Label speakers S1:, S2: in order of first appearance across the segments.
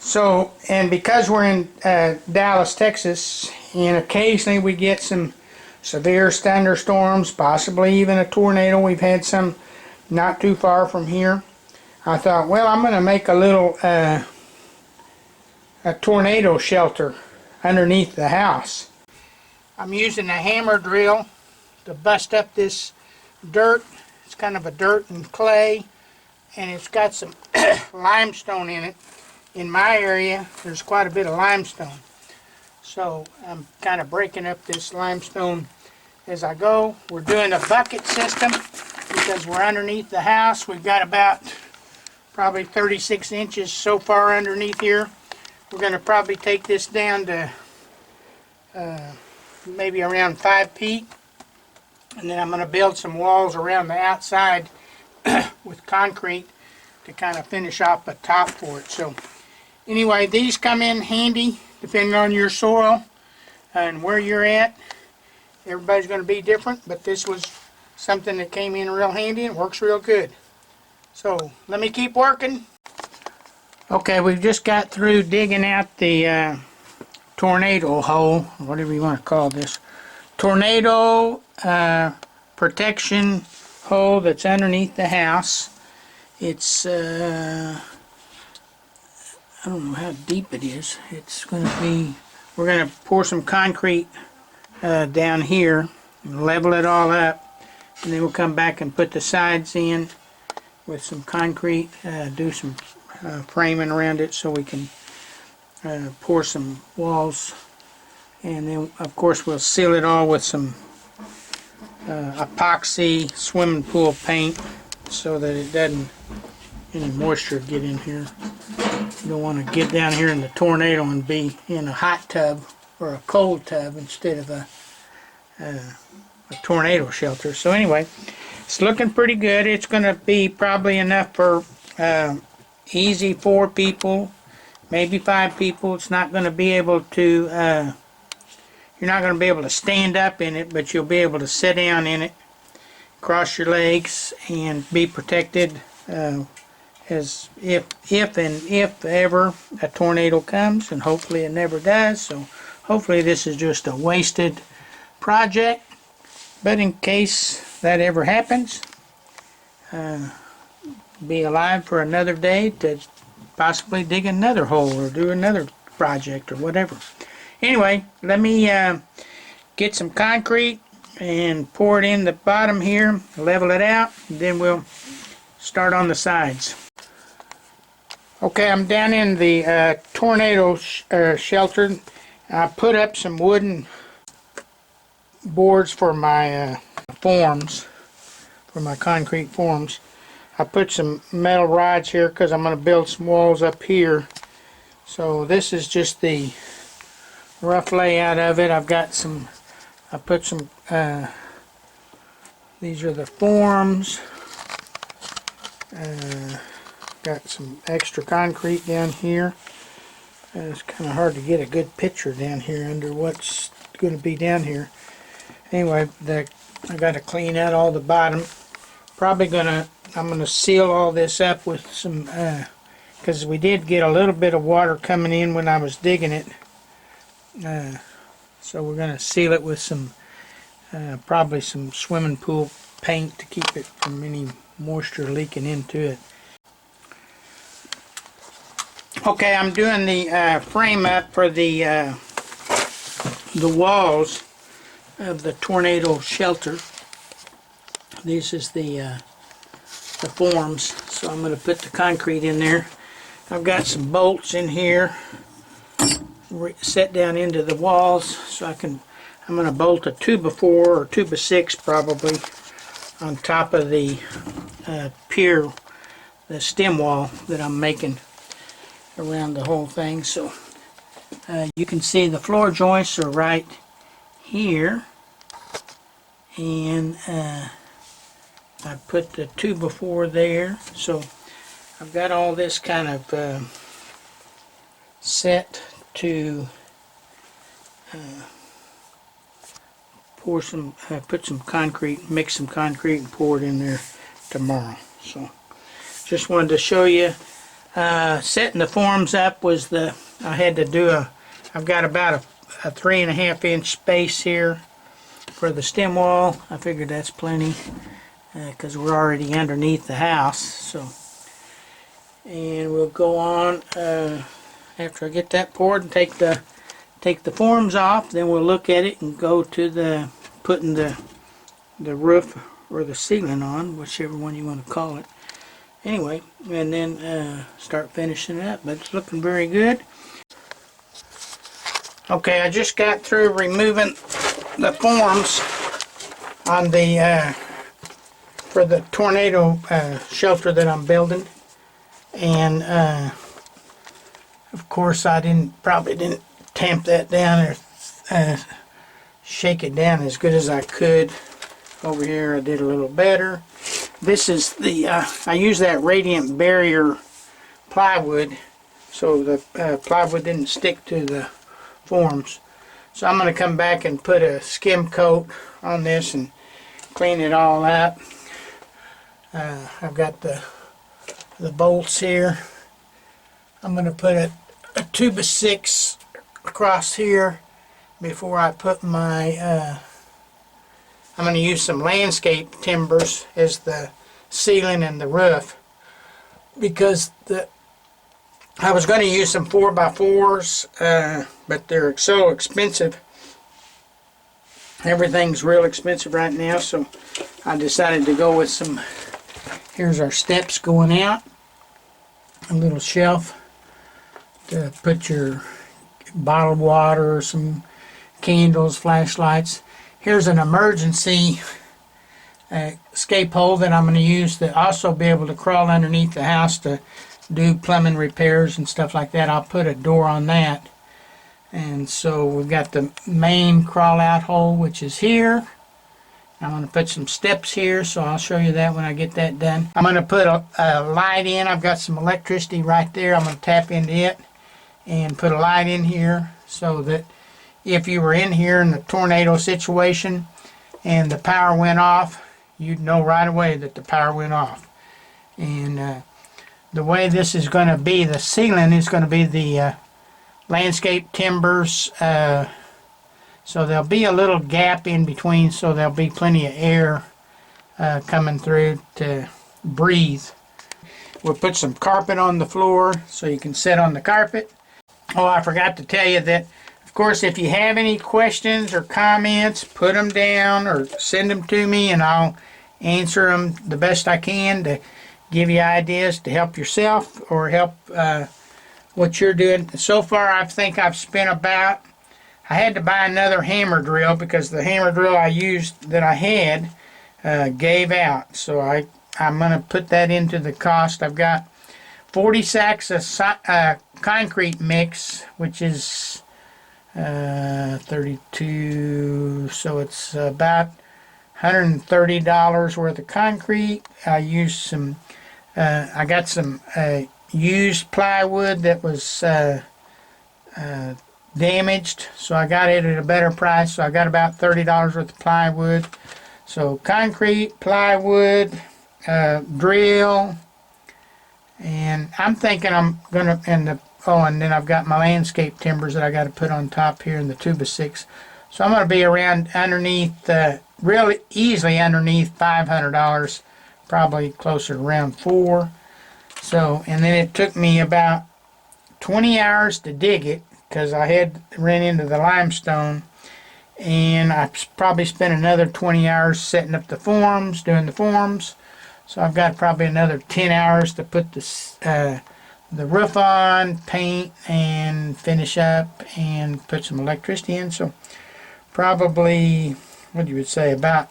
S1: So, and because we're in Dallas, Texas, and occasionally we get some severe thunderstorms, possibly even a tornado. We've had some not too far from here. I thought, well, I'm going to make a little a tornado shelter underneath the house. I'm using a hammer drill to bust up this dirt. It's kind of a dirt and clay, and it's got some limestone in it. In my area, there's quite a bit of limestone. So I'm kind of breaking up this limestone as I go. We're doing a bucket system because we're underneath the house. We've got about probably 36 inches so far underneath here. We're going to probably take this down to maybe around 5 feet. And then I'm going to build some walls around the outside with concrete to kind of finish off a top for it. So anyway, these come in handy depending on your soil and where you're at. Everybody's going to be different, but this was something that came in real handy and works real good. So let me keep working. Okay, we've just got through digging out the tornado hole, whatever you want to call this. Tornado protection hole that's underneath the house. It's I don't know how deep it is. It's going to be, we're going to pour some concrete down here and level it all up, and then we'll come back and put the sides in with some concrete, do some framing around it so we can pour some walls, and then of course we'll seal it all with some epoxy swimming pool paint so that it doesn't any moisture get in here. You don't want to get down here in the tornado and be in a hot tub or a cold tub instead of a tornado shelter. So anyway, it's looking pretty good. It's going to be probably enough for easy 4 people, maybe 5 people. It's not going to be able to, you're not going to be able to stand up in it, but you'll be able to sit down in it, cross your legs, and be protected as if ever a tornado comes, and hopefully it never does. So hopefully this is just a wasted project, but in case that ever happens, be alive for another day to possibly dig another hole or do another project or whatever. Anyway, let me get some concrete and pour it in the bottom here, level it out, and then we'll start on the sides. Okay, I'm down in the tornado shelter. I put up some wooden boards for my forms, for my concrete forms. I put some metal rods here because I'm going to build some walls up here. So this is just the rough layout of it. I've got some, I put some, these are the forms. Got some extra concrete down here. It's kind of hard to get a good picture down here under what's going to be down here. Anyway, I got to clean out all the bottom. Probably I'm gonna seal all this up with some, because we did get a little bit of water coming in when I was digging it. So we're gonna seal it with some, probably some swimming pool paint to keep it from any moisture leaking into it. Okay, I'm doing the frame up for the walls of the tornado shelter. This is the forms, so I'm going to put the concrete in there. I've got some bolts in here set down into the walls, so I'm going to bolt a 2x4 or 2x6 probably on top of the pier, the stem wall that I'm making around the whole thing. So you can see the floor joists are right here, and I put the 2x4 there. So I've got all this kind of set to put some concrete, mix some concrete and pour it in there tomorrow. So just wanted to show you Setting the forms up was I had to do I've got about a 3.5 inch space here for the stem wall. I figured that's plenty because we're already underneath the house. So, and we'll go on after I get that poured and take the forms off. Then we'll look at it and go to putting the roof or the ceiling on, whichever one you want to call it. Anyway, and then start finishing it up. But it's looking very good. Okay, I just got through removing the forms on for the tornado shelter that I'm building, and of course I probably didn't tamp that down or shake it down as good as I could. Over here I did a little better. This is I use that radiant barrier plywood, so the plywood didn't stick to the forms. So I'm going to come back and put a skim coat on this and clean it all up. I've got the bolts here. I'm going to put a 2x6 across here before I put my I'm going to use some landscape timbers as the ceiling and the roof, because I was going to use some 4x4s, but they're so expensive. Everything's real expensive right now, so I decided to go with some. Here's our steps going out. A little shelf to put your bottled water, some candles, flashlights. Here's an emergency escape hole that I'm going to use to also be able to crawl underneath the house to do plumbing repairs and stuff like that. I'll put a door on that. And so we've got the main crawl out hole, which is here. I'm going to put some steps here, so I'll show you that when I get that done. I'm going to put a light in. I've got some electricity right there. I'm going to tap into it and put a light in here so that if you were in here in the tornado situation and the power went off, you'd know right away that the power went off. And the way this is going to be, the ceiling is going to be the landscape timbers, so there'll be a little gap in between, so there'll be plenty of air coming through to breathe. We'll put some carpet on the floor so you can sit on the carpet. Oh, I forgot to tell you that, of course, if you have any questions or comments, put them down or send them to me, and I'll answer them the best I can to give you ideas to help yourself or help what you're doing. So far, I think I've spent about, I had to buy another hammer drill because the hammer drill I used that I had gave out. So I'm going to put that into the cost. I've got 40 sacks of concrete mix, which is 32, so it's about $130 worth of concrete. I used some, I got some used plywood that was damaged, so I got it at a better price, so I got about $30 worth of plywood. So concrete, plywood, drill, and I'm thinking I'm gonna, and then I've got my landscape timbers that I got to put on top here in the 2x6. So I'm going to be around underneath, really easily underneath $500, probably closer to around $400. So, and then it took me about 20 hours to dig it because I had ran into the limestone, and I probably spent another 20 hours setting up the forms, doing the forms. So I've got probably another 10 hours to put the roof on, paint, and finish up, and put some electricity in. So probably, what you would say, about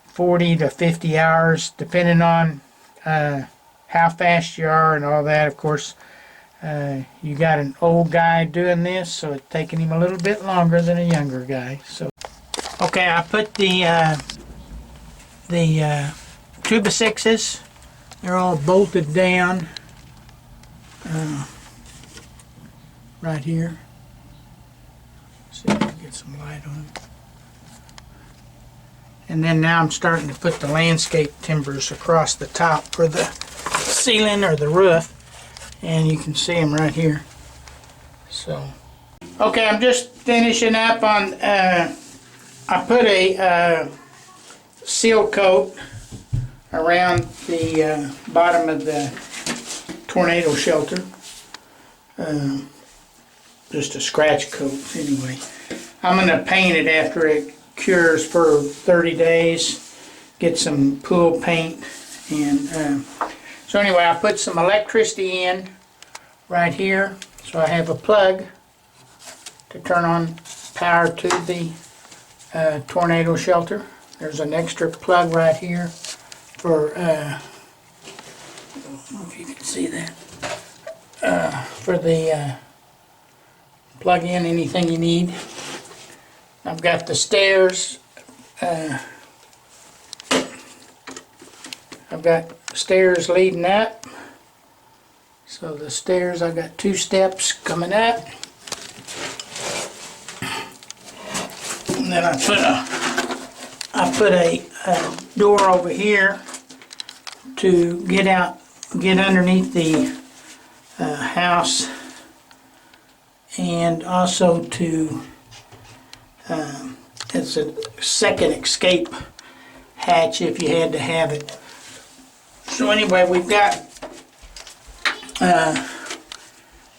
S1: 40 to 50 hours, depending on how fast you are and all that. Of course, you got an old guy doing this, so it's taking him a little bit longer than a younger guy. So, okay, I put the 2x6s. They're all bolted down right here. See if I can get some light on it. And then now I'm starting to put the landscape timbers across the top for the ceiling or the roof. and you can see them right here. So, okay, I'm just finishing up on, I put a seal coat around the bottom of the tornado shelter. Just a scratch coat anyway. I'm going to paint it after it cures for 30 days. Get some pool paint. And so anyway, I put some electricity in right here. So I have a plug to turn on power to the tornado shelter. There's an extra plug right here for, I don't know if you can see that, for the plug in anything you need. I've got the stairs, I've got stairs leading up. So the stairs, I've got 2 steps coming up. And then I put a door over here to get underneath the house, and also to it's a second escape hatch if you had to have it. So anyway, we've got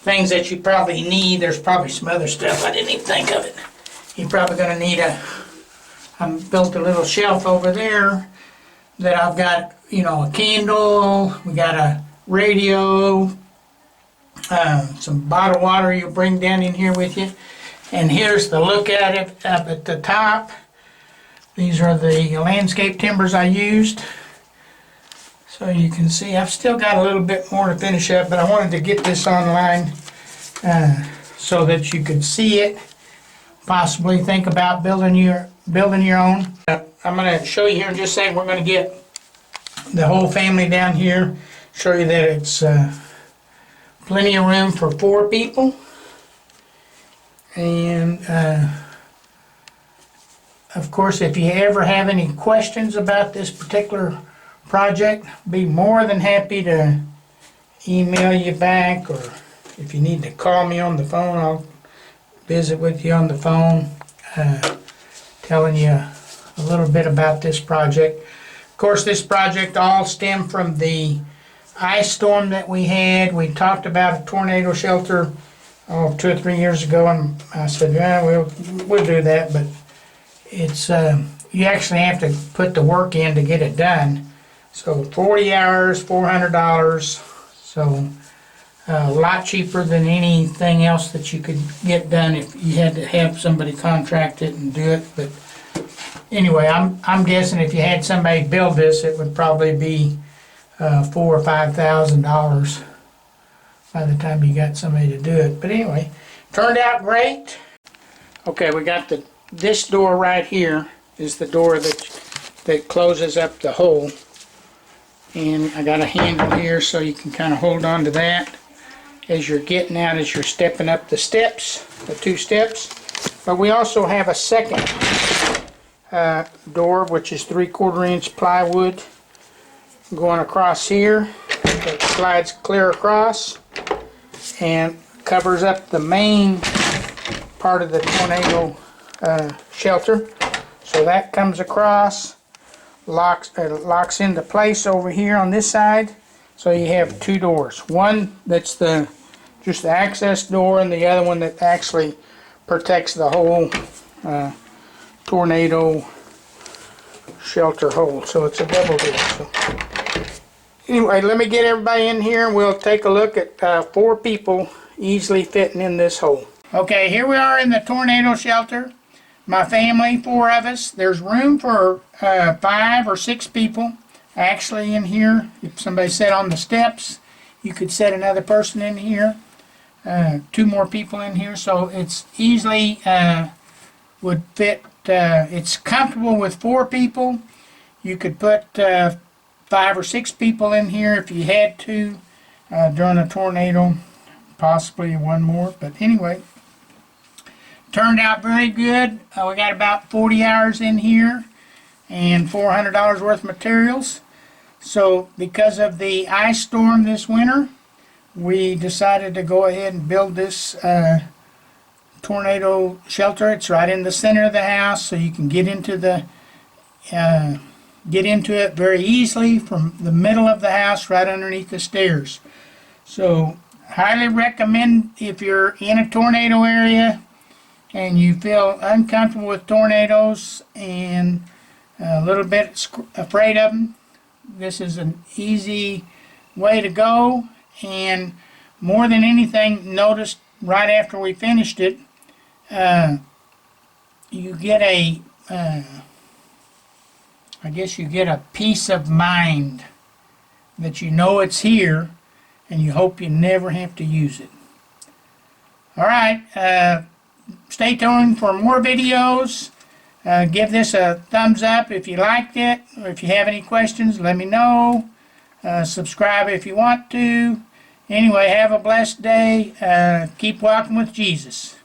S1: things that you probably need. There's probably some other stuff I didn't even think of it. You're probably going to need I built a little shelf over there that I've got, you know, a candle, we got a radio, some bottled water you'll bring down in here with you. And here's the look at it up at the top. These are the landscape timbers I used. So you can see I've still got a little bit more to finish up, but I wanted to get this online so that you could see it. Possibly think about building your own. I'm going to show you here in just a second. We're going to get the whole family down here. Show you that it's plenty of room for 4 people. And of course, if you ever have any questions about this particular project, be more than happy to email you back, or if you need to call me on the phone, I'll visit with you on the phone, telling you a little bit about this project. Of course, this project all stemmed from the ice storm that we had. We talked about a tornado shelter 2 or 3 years ago, and I said, yeah, we'll do that, but it's you actually have to put the work in to get it done. So 40 hours, $400, so a lot cheaper than anything else that you could get done if you had to have somebody contract it and do it. But anyway, I'm guessing if you had somebody build this, it would probably be $4,000 or $5,000 by the time you got somebody to do it. But anyway, turned out great. Okay, we got this door right here is the door that closes up the hole. And I got a handle here so you can kind of hold on to that as you're getting out, as you're stepping up the steps, the 2 steps. But we also have a second door, which is 3/4 inch plywood going across here. That slides clear across and covers up the main part of the tornado shelter. So that comes across, locks into place over here on this side. So you have 2 doors. One that's just the access door, and the other one that actually protects the whole tornado shelter hole. So it's a double door. So anyway, let me get everybody in here and we'll take a look at 4 people easily fitting in this hole. Okay, here we are in the tornado shelter. My family, 4 of us. There's room for 5 or 6 people actually in here. If somebody sat on the steps, you could set another person in here. 2 more people in here, so it's easily would fit. It's comfortable with 4 people. You could put 5 or 6 people in here if you had to during a tornado, possibly 1 more. But anyway, turned out very good. We got about 40 hours in here and $400 worth of materials. So because of the ice storm this winter, we decided to go ahead and build this tornado shelter. It's right in the center of the house, so you can get into it very easily from the middle of the house, right underneath the stairs. So highly recommend if you're in a tornado area and you feel uncomfortable with tornadoes and a little bit afraid of them. This is an easy way to go, and more than anything, noticed right after we finished it, you get a I guess you get a peace of mind that you know it's here, and you hope you never have to use it. Alright, stay tuned for more videos. Give this a thumbs up if you liked it, or if you have any questions, let me know. Subscribe if you want to. Anyway, have a blessed day. Keep walking with Jesus.